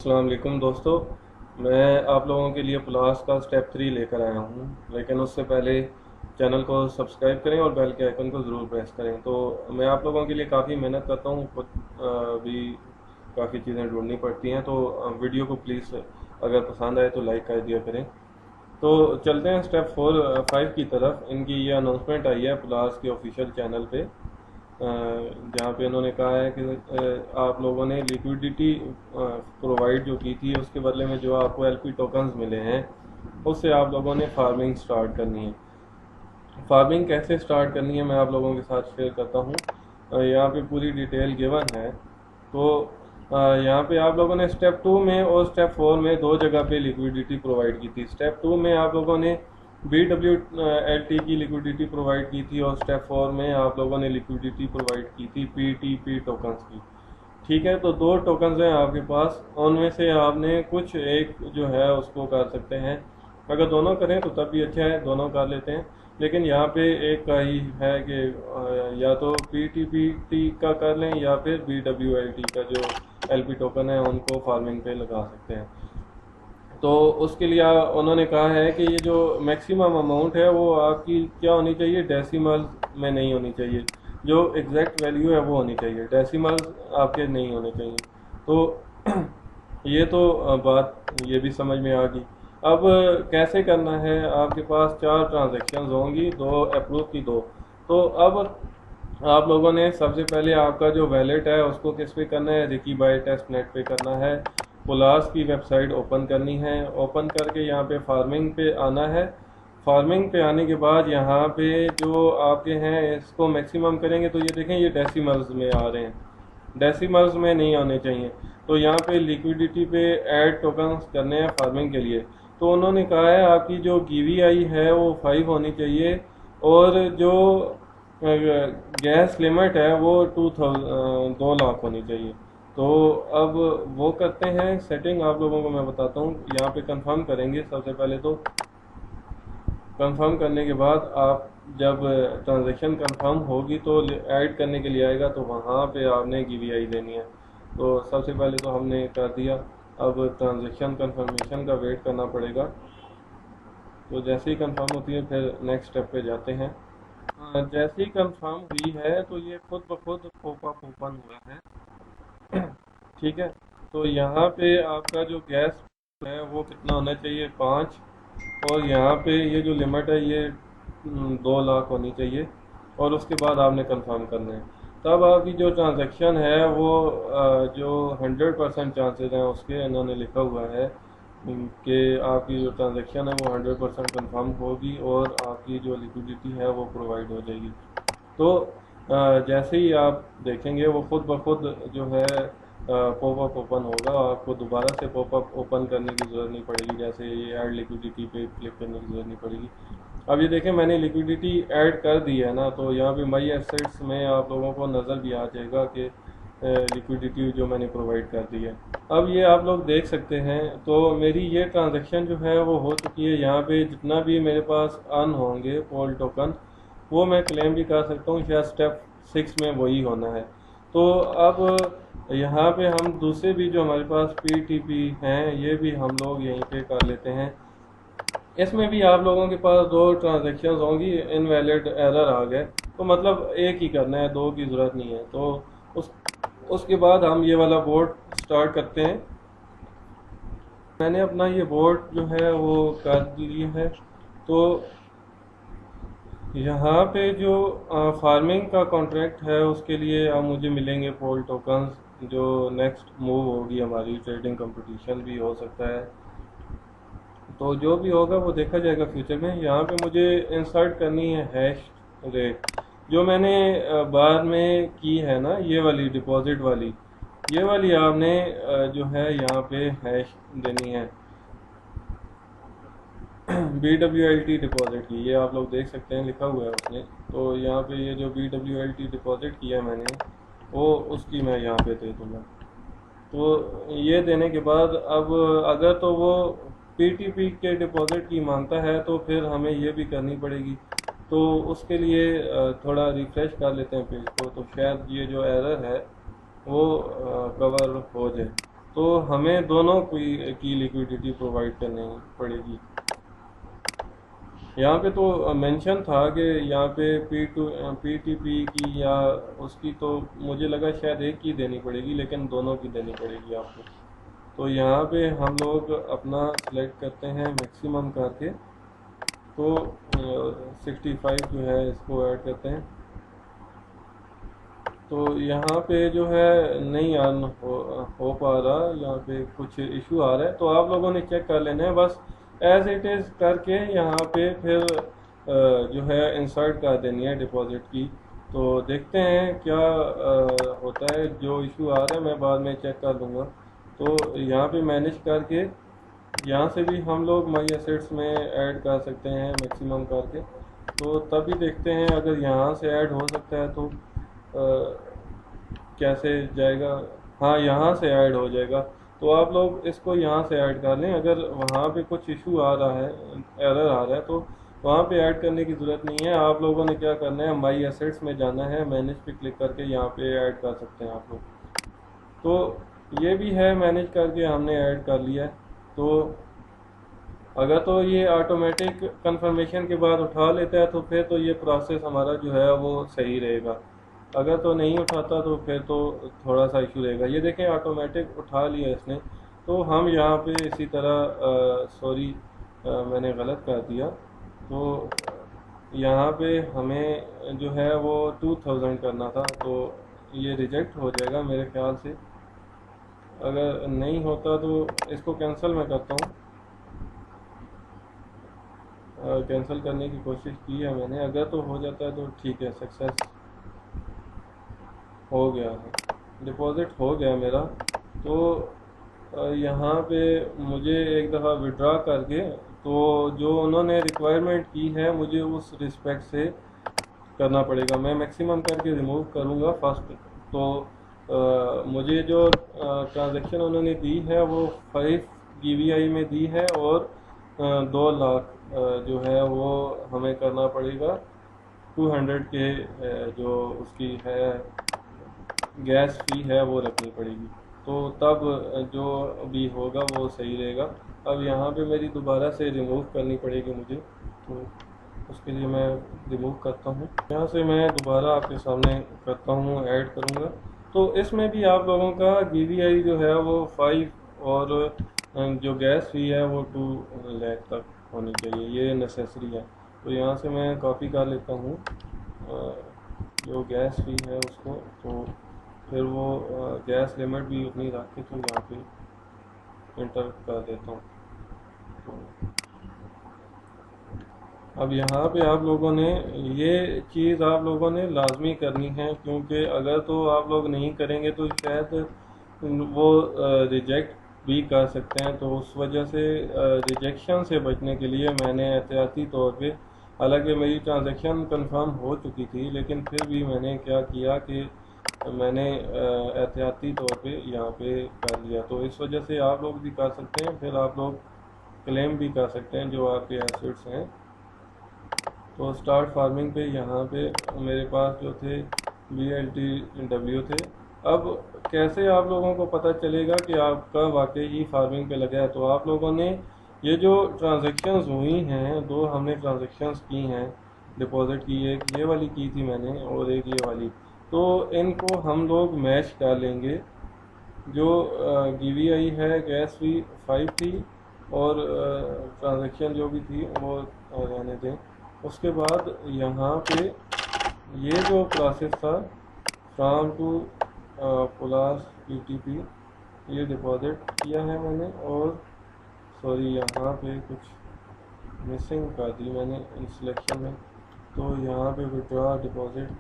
अस्सलाम वालेकुम दोस्तों। मैं आप लोगों के लिए प्लास का स्टेप 3 लेकर आया हूँ, लेकिन उससे पहले चैनल को सब्सक्राइब करें और बेल के आइकन को ज़रूर प्रेस करें। तो मैं आप लोगों के लिए काफ़ी मेहनत करता हूँ, खुद भी काफ़ी चीज़ें ढूंढनी पड़ती हैं। तो वीडियो को प्लीज़ अगर पसंद आए तो लाइक कर दिया करें। तो चलते हैं स्टेप 5 की तरफ। इनकी ये अनाउंसमेंट आई है प्लास के ऑफिशियल चैनल पे, जहाँ पे उन्होंने कहा है कि आप लोगों ने लिक्विडिटी प्रोवाइड जो की थी उसके बदले में जो आपको एलपी टोकन्स मिले हैं उससे आप लोगों ने फार्मिंग स्टार्ट करनी है। फार्मिंग कैसे स्टार्ट करनी है मैं आप लोगों के साथ शेयर करता हूँ। यहाँ पे पूरी डिटेल गिवन है। तो यहाँ पे आप लोगों ने स्टेप 2 में और स्टेप 4 में दो जगह पे लिक्विडिटी प्रोवाइड की थी। स्टेप 2 में आप लोगों ने BWLT की लिक्विडिटी प्रोवाइड की थी और स्टेप 4 में आप लोगों ने लिक्विडिटी प्रोवाइड की थी PTP टोकन्स की। ठीक है, तो दो टोकन्स हैं आपके पास, उनमें से आपने कुछ एक जो है उसको कर सकते हैं। अगर दोनों करें तो तब भी अच्छा है, दोनों कर लेते हैं। लेकिन यहाँ पे एक का ही है कि या तो PTPT का कर लें या फिर BWLT का जो LP टोकन है उनको फार्मिंग पे लगा सकते हैं। तो उसके लिए उन्होंने कहा है कि ये जो मैक्सिमम अमाउंट है वो आपकी क्या होनी चाहिए, डेसिमल में नहीं होनी चाहिए। जो एग्जैक्ट वैल्यू है वो होनी चाहिए, डेसिमल्स आपके नहीं होने चाहिए। तो ये तो बात ये भी समझ में आ गई। अब कैसे करना है, आपके पास चार ट्रांजैक्शंस होंगी, दो अप्रूव की दो। तो अब आप लोगों ने सबसे पहले आपका जो वैलेट है उसको किस पे करना है, रिकी बाय टेस्ट नेट पे करना है। पुलास की वेबसाइट ओपन करनी है, ओपन करके यहाँ पे फार्मिंग पे आना है। फार्मिंग पे आने के बाद यहाँ पे जो आपके हैं इसको मैक्सिमम करेंगे तो ये देखें ये डेसिमल्स में आ रहे हैं, डेसिमल्स में नहीं आने चाहिए। तो यहाँ पे लिक्विडिटी पे ऐड टोकन्स करने हैं फार्मिंग के लिए। तो उन्होंने कहा है आपकी जो GVI है वो 5 होनी चाहिए और जो गैस लिमिट है वो 2 लाख होनी चाहिए। तो अब वो करते हैं सेटिंग, आप लोगों को मैं बताता हूँ। यहाँ पे कंफर्म करेंगे सबसे पहले। तो कंफर्म करने के बाद आप जब ट्रांजैक्शन कंफर्म होगी तो ऐड करने के लिए आएगा, तो वहाँ पे आपने GVI देनी है। तो सबसे पहले तो हमने कर दिया, अब ट्रांजैक्शन कंफर्मेशन का वेट करना पड़ेगा। तो जैसे ही कंफर्म होती है फिर नेक्स्ट स्टेप पे जाते हैं। जैसे ही कंफर्म हुई है तो ये खुद ब खुद पॉपअप ओपन हुआ है। ठीक है, तो यहाँ पे आपका जो गैस है वो कितना होना चाहिए, 5। और यहाँ पे ये जो लिमिट है ये 2 लाख होनी चाहिए। और उसके बाद आपने कंफर्म करना है। तब आपकी जो ट्रांजैक्शन है वो जो 100% चांसेस हैं उसके इन्होंने लिखा हुआ है कि आपकी जो ट्रांजैक्शन है वो 100% कंफर्म होगी और आपकी जो लिक्विडिटी है वो प्रोवाइड हो जाएगी। तो जैसे ही आप देखेंगे वो खुद ब खुद जो है पॉपअप ओपन होगा, आपको दोबारा से पॉपअप ओपन करने की ज़रूरत नहीं पड़ेगी। जैसे ये ऐड लिक्विडिटी पे क्लिक करने की ज़रूरत नहीं पड़ेगी। अब ये देखें मैंने लिक्विडिटी ऐड कर दी है ना, तो यहाँ पे माई एसेट्स में आप लोगों को नज़र भी आ जाएगा कि लिक्विडिटी जो मैंने प्रोवाइड कर दी है। अब ये आप लोग देख सकते हैं। तो मेरी ये ट्रांजैक्शन जो है वो हो चुकी है। यहाँ पे जितना भी मेरे पास अर्न होंगे पोल टोकन वो मैं क्लेम भी कर सकता हूँ, शायद स्टेप 6 में वही होना है। तो अब यहाँ पे हम दूसरे भी जो हमारे पास PTP हैं ये भी हम लोग यहीं पे कर लेते हैं। इसमें भी आप लोगों के पास दो ट्रांजैक्शंस होंगी, इनवैलिड एरर आ गए, तो मतलब एक ही करना है, दो की ज़रूरत नहीं है। तो उस उसके बाद हम ये वाला बोर्ड स्टार्ट करते हैं। मैंने अपना ये बोर्ड जो है वो कर लिया है। तो यहाँ पे जो फार्मिंग का कॉन्ट्रैक्ट है उसके लिए अब मुझे मिलेंगे पोल टोकन्स। जो नेक्स्ट मूव होगी हमारी ट्रेडिंग कंपटीशन भी हो सकता है, तो जो भी होगा वो देखा जाएगा फ्यूचर में। यहाँ पे मुझे इंसर्ट करनी है हैश रेट, जो मैंने बाद में की है ना, ये वाली डिपॉजिट वाली, ये वाली आपने जो है यहाँ पे हैश देनी है। BWLT डिपॉजिट की, ये आप लोग देख सकते हैं लिखा हुआ है उसने। तो यहाँ पे ये जो BWLT डिपॉजिट किया है मैंने वो उसकी मैं यहाँ पे दे दूँगा। तो ये देने के बाद अब अगर तो वो PTP के डिपॉजिट की मांगता है तो फिर हमें ये भी करनी पड़ेगी। तो उसके लिए थोड़ा रिफ्रेश कर लेते हैं पेज को, तो शायद ये जो एरर है वो कवर हो जाए। तो हमें दोनों की लिक्विडिटी प्रोवाइड करनी पड़ेगी। यहाँ पे तो मेंशन था कि यहाँ पे पीटीपी की या उसकी, तो मुझे लगा शायद एक की देनी पड़ेगी, लेकिन दोनों की देनी पड़ेगी आपको। तो यहाँ पे हम लोग अपना सिलेक्ट करते हैं मैक्सिमम करके, तो 65 जो है इसको ऐड करते हैं। तो यहाँ पे जो है नहीं अर्न हो पा रहा, यहाँ पे कुछ इशू आ रहा है, तो आप लोगों ने चेक कर लेना है बस एज इट इज़ करके। यहाँ पे फिर जो है इंसर्ट कर देनी है डिपॉजिट की। तो देखते हैं क्या होता है। जो इशू आ रहा है मैं बाद में चेक कर लूँगा। तो यहाँ पे मैनेज करके यहाँ से भी हम लोग माई एसेट्स में ऐड कर सकते हैं मैक्सिमम करके। तो तभी देखते हैं अगर यहाँ से ऐड हो सकता है तो कैसे जाएगा। हाँ, यहाँ से ऐड हो जाएगा। तो आप लोग इसको यहाँ से ऐड कर लें। अगर वहाँ पे कुछ इशू आ रहा है, एरर आ रहा है, तो वहाँ पे ऐड करने की ज़रूरत नहीं है। आप लोगों ने क्या करना है, माई एसेट्स में जाना है, मैनेज पे क्लिक करके यहाँ पे ऐड कर सकते हैं आप लोग। तो ये भी है, मैनेज करके हमने ऐड कर लिया है। तो अगर तो ये ऑटोमेटिक कंफर्मेशन के बाद उठा लेता है तो फिर तो ये प्रोसेस हमारा जो है वो सही रहेगा। अगर तो नहीं उठाता तो फिर तो थोड़ा सा इशू रहेगा। ये देखें ऑटोमेटिक उठा लिया इसने। तो हम यहाँ पे इसी तरह सॉरी मैंने गलत कर दिया। तो यहाँ पे हमें जो है वो 2000 करना था, तो ये रिजेक्ट हो जाएगा मेरे ख्याल से। अगर नहीं होता तो इसको कैंसिल मैं करता हूँ। कैंसिल करने की कोशिश की है मैंने, अगर तो हो जाता है तो ठीक है, सक्सेस हो गया है, डिपॉजिट हो गया मेरा। तो यहाँ पे मुझे एक दफ़ा विड्रा करके, तो जो उन्होंने रिक्वायरमेंट की है मुझे उस रिस्पेक्ट से करना पड़ेगा। मैं मैक्सिमम करके रिमूव करूँगा फर्स्ट। तो मुझे जो ट्रांजैक्शन उन्होंने दी है वो 5 GVI में दी है, और 2 लाख जो है वो हमें करना पड़ेगा 200 के जो उसकी है गैस फी है वो रखनी पड़ेगी। तो तब जो भी होगा वो सही रहेगा। अब यहाँ पे मेरी दोबारा से रिमूव करनी पड़ेगी मुझे, तो उसके लिए मैं रिमूव करता हूँ। यहाँ से मैं दोबारा आपके सामने करता हूँ, ऐड करूँगा। तो इसमें भी आप लोगों का GVI जो है वो 5, और जो गैस फी है वो 2 लाख तक होनी चाहिए, ये नेसेसरी है। तो यहाँ से मैं कॉपी कर लेता हूँ जो गैस फी है उसको। तो फिर वो गैस लिमिट भी उतनी रख के तो यहाँ पे इंटर कर देता हूँ। तो अब यहाँ पे आप लोगों ने ये चीज़ आप लोगों ने लाजमी करनी है, क्योंकि अगर तो आप लोग नहीं करेंगे तो शायद वो रिजेक्ट भी कर सकते हैं। तो उस वजह से रिजेक्शन से बचने के लिए मैंने एहतियाती तौर पे, हालांकि मेरी ट्रांजैक्शन कंफर्म हो चुकी थी, लेकिन फिर भी मैंने क्या किया कि मैंने एहतियाती तौर पे यहाँ पे कर लिया। तो इस वजह से आप लोग भी कर सकते हैं, फिर आप लोग क्लेम भी कर सकते हैं जो आपके एसेट्स हैं। तो स्टार्ट फार्मिंग पे यहाँ पे मेरे पास जो थे BLTW थे। अब कैसे आप लोगों को पता चलेगा कि आपका वाकई ही फार्मिंग पे लगा है? तो आप लोगों ने ये जो ट्रांजैक्शंस हुई हैं, 2 हमने ट्रांजैक्शंस की हैं डिपॉजिट की, एक ये वाली की थी मैंने और एक ये वाली। तो इनको हम लोग मैच कर लेंगे। जो GVI है गैस फी 5 थी, और ट्रांजैक्शन जो भी थी वो रहने दें। उसके बाद यहाँ पे ये जो प्रोसेस था फ्राम टू प्लस PTP, ये डिपॉजिट किया है मैंने। और सॉरी यहाँ पे कुछ मिसिंग कर दी मैंने इन सिलेक्शन में। तो यहाँ पे विड्रॉ डिपॉजिट,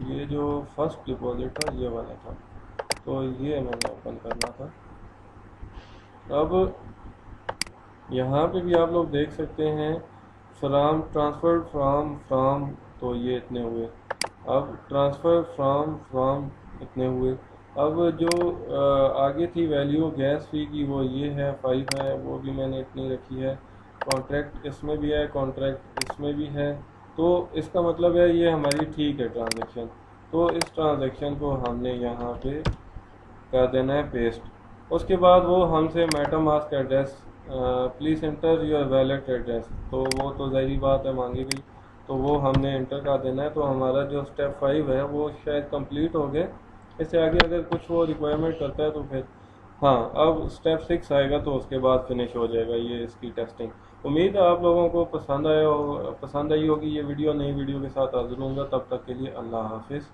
ये जो फर्स्ट डिपॉजिट था ये वाला था, तो ये मैंने ओपन करना था। अब यहाँ पे भी आप लोग देख सकते हैं फ्राम ट्रांसफ़र फ्राम, तो ये इतने हुए। अब ट्रांसफ़र फ्राम इतने हुए। अब जो आगे थी वैल्यू गैस फी की वो ये है 5 है, वो भी मैंने इतनी रखी है। कॉन्ट्रैक्ट इसमें भी है, कॉन्ट्रैक्ट इसमें भी है। तो इसका मतलब है ये हमारी ठीक है ट्रांजैक्शन। तो इस ट्रांजैक्शन को हमने यहाँ पे कर देना है पेस्ट। उसके बाद वो हमसे MetaMask address, please inter your wallet address, तो वो तो ज़ाहिर बात है मांगी गई, तो वो हमने इंटर कर देना है। तो हमारा जो स्टेप 5 है वो शायद कंप्लीट हो गया। इससे आगे अगर कुछ वो रिक्वायरमेंट करता है तो फिर हाँ, अब स्टेप 6 आएगा तो उसके बाद फिनिश हो जाएगा ये इसकी टेस्टिंग। उम्मीद है आप लोगों को पसंद आई होगी ये वीडियो। नई वीडियो के साथ हाजिर होऊंगा, तब तक के लिए अल्लाह हाफिज़।